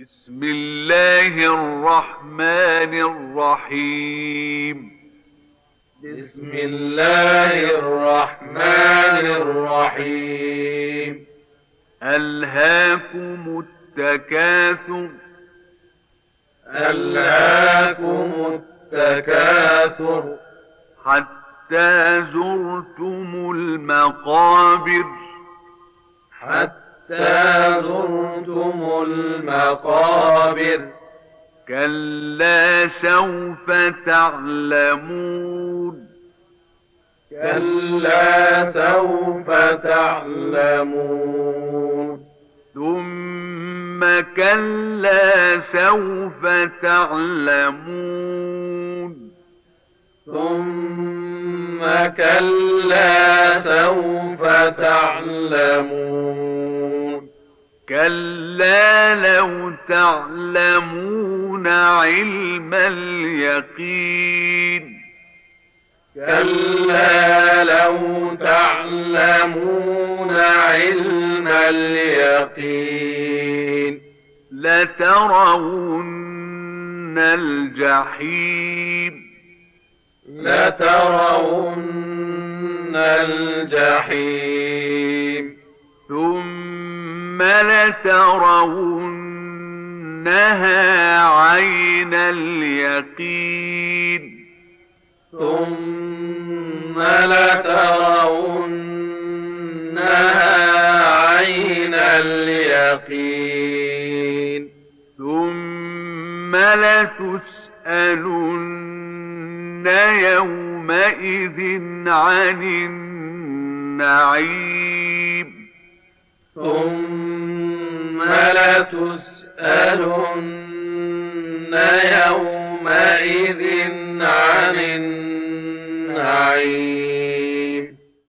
بسم الله الرحمن الرحيم. بسم الله الرحمن الرحيم. ألهاكم التكاثر. ألهاكم التكاثر حتى زرتم المقابر. حتى زرتم المقابر. كلا سوف تعلمون. كلا سوف تعلمون. ثم كلا سوف تعلمون. ثم كلا سوف تعلمون. كلا لو تعلمون علم اليقين. كلا لو تعلمون علم اليقين. لترون الجحيم. لترون الجحيم. ثم لترونها عين اليقين. ثم لترونها عين اليقين. ثم لتسألن يومئذ عن النعيم. ثم لتسألن يومئذ عن النعيم.